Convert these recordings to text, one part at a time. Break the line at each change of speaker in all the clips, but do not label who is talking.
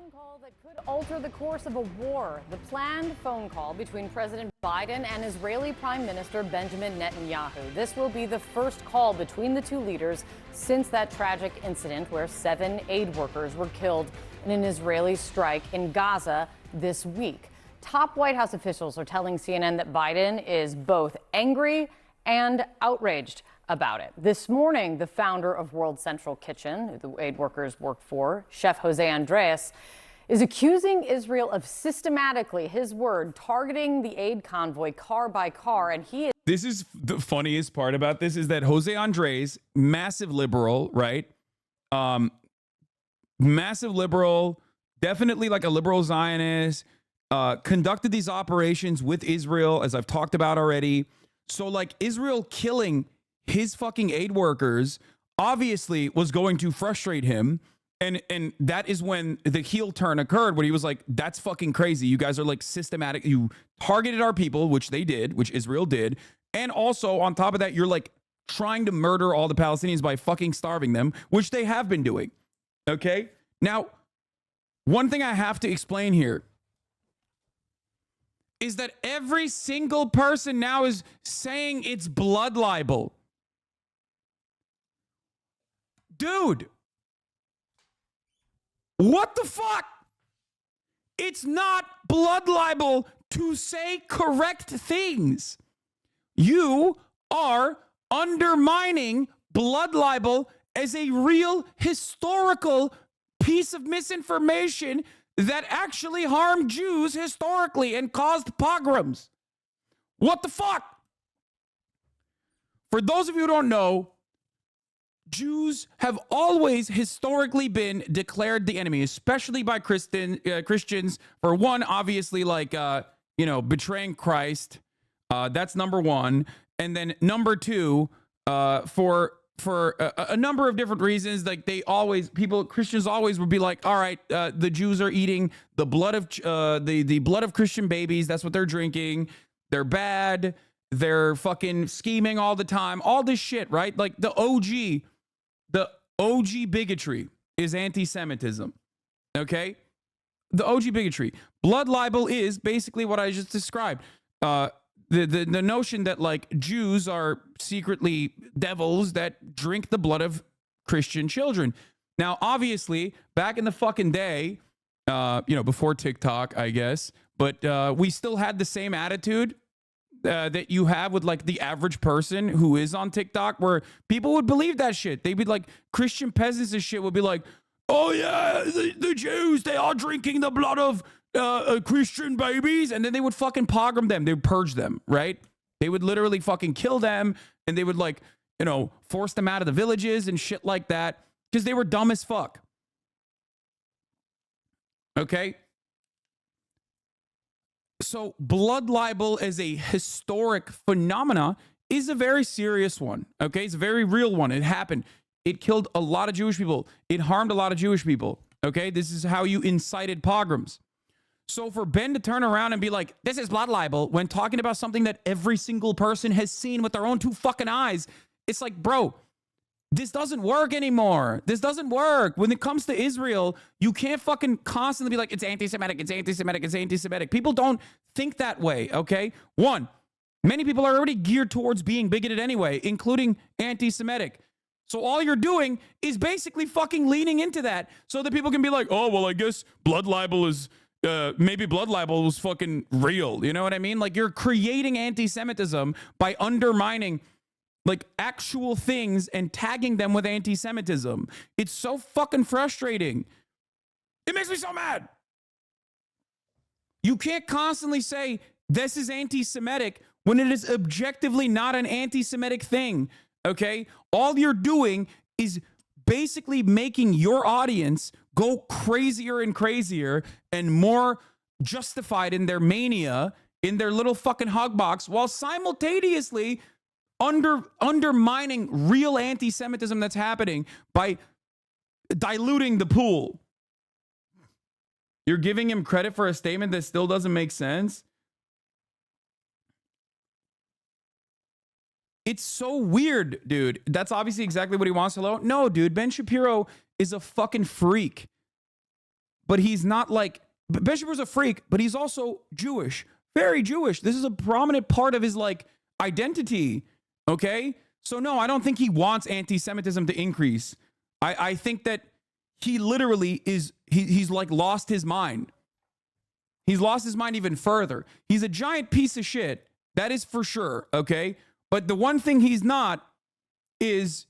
phone call that could alter the course of a war. The planned phone call between President Biden and Israeli Prime Minister Benjamin Netanyahu. This will be the first call between the two leaders since that tragic incident where 7 aid workers were killed in an Israeli strike in Gaza this week. Top White House officials are telling CNN that Biden is both angry and outraged about it. This morning, the founder of World Central Kitchen, who the aid workers work for, Chef Jose Andres, is accusing Israel of systematically, his word, targeting the aid convoy car by car. And he is.
This is the funniest part about this is that Jose Andres, massive liberal, right? Massive liberal, definitely like a liberal Zionist, conducted these operations with Israel, as I've talked about already. So like Israel killing his fucking aid workers obviously was going to frustrate him. And that is when the heel turn occurred, when he was like, that's fucking crazy. You guys are like systematic. You targeted our people, which they did, which Israel did. And also on top of that, you're like trying to murder all the Palestinians by fucking starving them, which they have been doing. Okay. Now, one thing I have to explain here is that every single person now is saying it's blood libel. Dude, what the fuck? It's not blood libel to say correct things. You are undermining blood libel as a real historical piece of misinformation that actually harmed Jews historically and caused pogroms. What the fuck? For those of you who don't know, Jews have always historically been declared the enemy, especially by Christians. For one, obviously, like, betraying Christ. That's number one. And then number two, for a number of different reasons, like Christians always would be like, all right, the Jews are eating the blood of the blood of Christian babies. That's what they're drinking. They're bad. They're fucking scheming all the time. All this shit, right? Like the OG bigotry is anti-Semitism. Okay? The OG bigotry. Blood libel is basically what I just described. The notion that like Jews are secretly devils that drink the blood of Christian children. Now, obviously, back in the fucking day, before TikTok, I guess, but we still had the same attitude that you have with like the average person who is on TikTok, where people would believe that shit. They'd be like, Christian peasants and shit would be like, oh yeah, the Jews, they are drinking the blood of Christian babies. And then they would fucking pogrom them. They would purge them, right? They would literally fucking kill them. And they would like, force them out of the villages and shit like that because they were dumb as fuck. Okay? So blood libel as a historic phenomena is a very serious one. Okay, it's a very real one. It happened. It killed a lot of Jewish people. It harmed a lot of Jewish people. Okay, this is how you incited pogroms. So for Ben to turn around and be like, this is blood libel, when talking about something that every single person has seen with their own two fucking eyes, it's like, bro, this doesn't work anymore. This doesn't work. When it comes to Israel, you can't fucking constantly be like, it's anti-Semitic, it's anti-Semitic, it's anti-Semitic. People don't think that way, okay? One, many people are already geared towards being bigoted anyway, including anti-Semitic. So all you're doing is basically fucking leaning into that so that people can be like, oh, well, I guess blood libel is, maybe blood libel was fucking real. You know what I mean? Like you're creating anti-Semitism by undermining like actual things and tagging them with anti-Semitism. It's so fucking frustrating. It makes me so mad. You can't constantly say this is anti-Semitic when it is objectively not an anti-Semitic thing, okay? All you're doing is basically making your audience go crazier and crazier and more justified in their mania, in their little fucking hug box, while simultaneously undermining real anti-Semitism that's happening by diluting the pool. You're giving him credit for a statement that still doesn't make sense. It's so weird, dude. That's obviously exactly what he wants to know. No, dude, Ben Shapiro is a fucking freak. but he's not like, Ben Shapiro's a freak, but he's also Jewish, very Jewish. This is a prominent part of his like identity. Okay. So no, I don't think he wants anti-Semitism to increase. I think that he literally he's like lost his mind. He's lost his mind even further. He's a giant piece of shit. That is for sure. Okay. But the one thing he's not is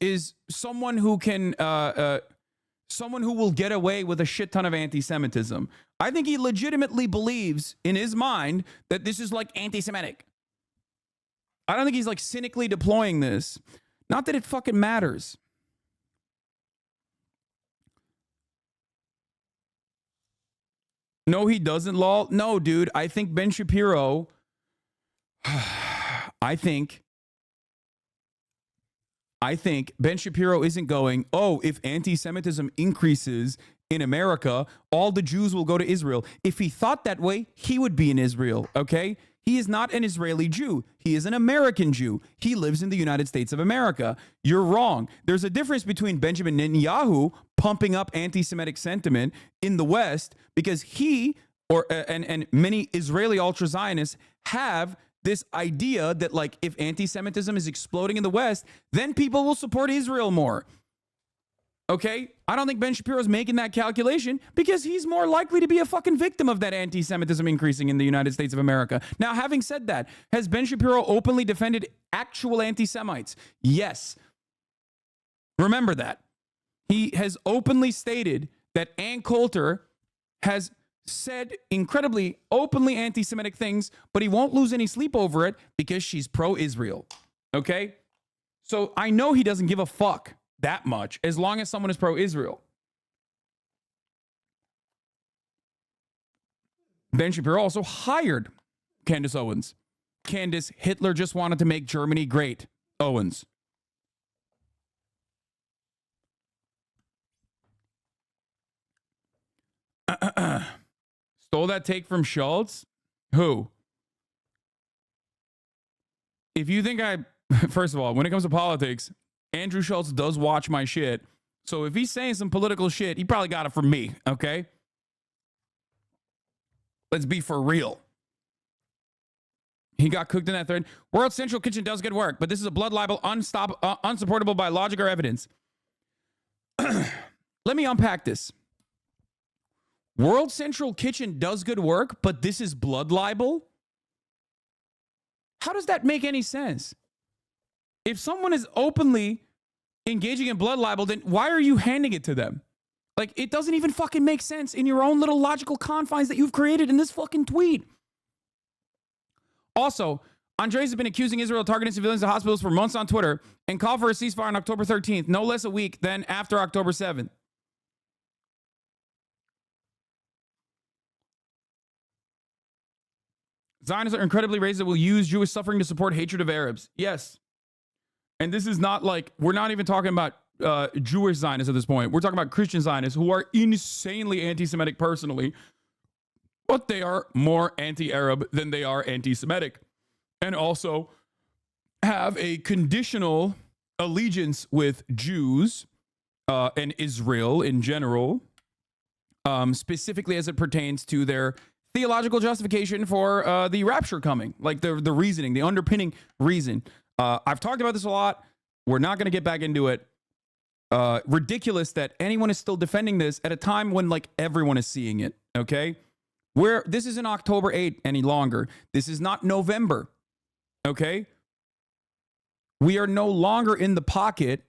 someone who can, someone who will get away with a shit ton of anti-Semitism. I think he legitimately believes in his mind that this is like anti-Semitic. I don't think he's like cynically deploying this. Not that it fucking matters. No, he doesn't, lol. No, dude. I think Ben Shapiro, I think Ben Shapiro isn't going, oh, if anti-Semitism increases in America, all the Jews will go to Israel. If he thought that way, he would be in Israel, okay? He is not an Israeli Jew. He is an American Jew. He lives in the United States of America. You're wrong. There's a difference between Benjamin Netanyahu pumping up anti-Semitic sentiment in the West because he and many Israeli ultra-Zionists have this idea that like if anti-Semitism is exploding in the West, then people will support Israel more. Okay? I don't think Ben Shapiro is making that calculation because he's more likely to be a fucking victim of that anti-Semitism increasing in the United States of America. Now, having said that, has Ben Shapiro openly defended actual anti-Semites? Yes. Remember that. He has openly stated that Ann Coulter has said incredibly openly anti-Semitic things, but he won't lose any sleep over it because she's pro-Israel. Okay? So I know he doesn't give a fuck that much as long as someone is pro-Israel. Ben Shapiro also hired Candace Owens. Candace, Hitler just wanted to make Germany great. Owens. Stole that take from Schultz? Who? If you think first of all, when it comes to politics, Andrew Schultz does watch my shit. So if he's saying some political shit, he probably got it from me, okay? Let's be for real. He got cooked in that thread. World Central Kitchen does good work, but this is a blood libel unsupportable by logic or evidence. Let me unpack this. World Central Kitchen does good work, but this is blood libel? How does that make any sense? If someone is openly engaging in blood libel, then why are you handing it to them? Like, it doesn't even fucking make sense in your own little logical confines that you've created in this fucking tweet. Also, Andres has been accusing Israel of targeting civilians in hospitals for months on Twitter and called for a ceasefire on October 13th, no less a week than after October 7th. Zionists are incredibly racist that will use Jewish suffering to support hatred of Arabs. Yes. And this is not like, we're not even talking about Jewish Zionists at this point. We're talking about Christian Zionists who are insanely anti-Semitic personally, but they are more anti-Arab than they are anti-Semitic. And also have a conditional allegiance with Jews and Israel in general, specifically as it pertains to their theological justification for the rapture coming, like the reasoning, the underpinning reason. I've talked about this a lot. We're not going to get back into it. Ridiculous that anyone is still defending this at a time when like everyone is seeing it. Okay, this isn't October 8th any longer. This is not November. Okay, we are no longer in the pocket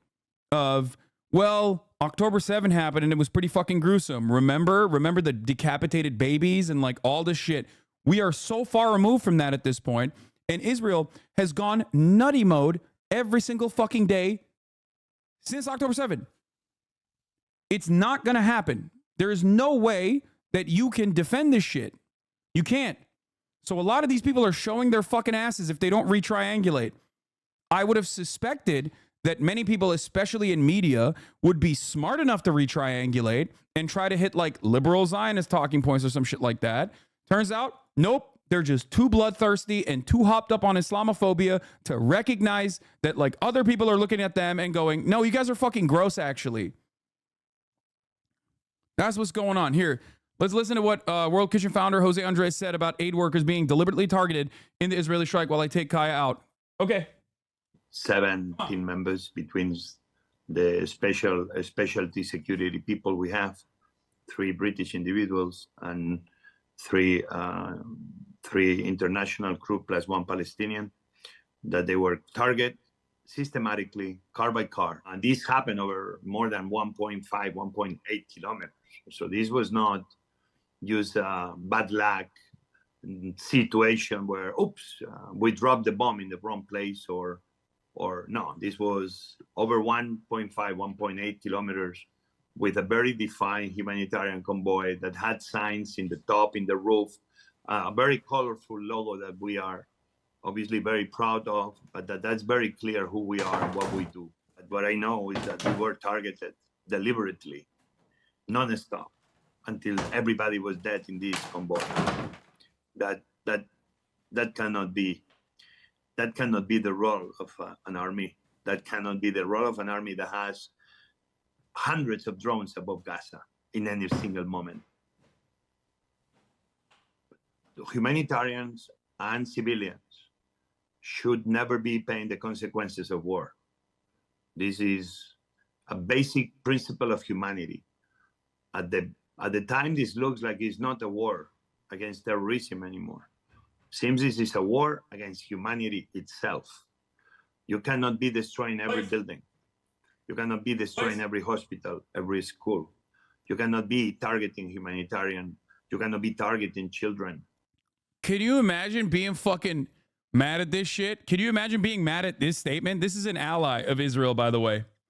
of, well, October 7th happened and it was pretty fucking gruesome. Remember the decapitated babies and like all this shit. We are so far removed from that at this point. And Israel has gone nutty mode every single fucking day since October 7th. It's not going to happen. There is no way that you can defend this shit. You can't. So a lot of these people are showing their fucking asses if they don't retriangulate. I would have suspected that many people, especially in media, would be smart enough to retriangulate and try to hit like liberal Zionist talking points or some shit like that. Turns out, nope. They're just too bloodthirsty and too hopped up on Islamophobia to recognize that like other people are looking at them and going, no, you guys are fucking gross, actually. That's what's going on here. Let's listen to what World Kitchen founder Jose Andres said about aid workers being deliberately targeted in the Israeli strike while I take Kaya out. Okay.
7 team members between the specialty security people we have, 3 British individuals and 3 international crew plus 1 Palestinian, that they were targeted systematically, car by car. And this happened over more than 1.5, 1.8 kilometers. So this was not just a bad luck situation where, oops, we dropped the bomb in the wrong place, or no, this was over 1.5, 1.8 kilometers with a very defined humanitarian convoy that had signs in the top, in the roof, a very colorful logo that we are obviously very proud of, but that's very clear who we are and what we do. But what I know is that we were targeted deliberately, non-stop, until everybody was dead in this convoy. That cannot be. That cannot be the role of an army. That cannot be the role of an army that has hundreds of drones above Gaza in any single moment. Humanitarians and civilians should never be paying the consequences of war. This is a basic principle of humanity. At the time, this looks like it's not a war against terrorism anymore. Seems this is a war against humanity itself. You cannot be destroying every building. You cannot be destroying every hospital, every school. You cannot be targeting humanitarian. You cannot be targeting children.
Can you imagine being fucking mad at this shit? Can you imagine being mad at this statement? This is an ally of Israel, by the way.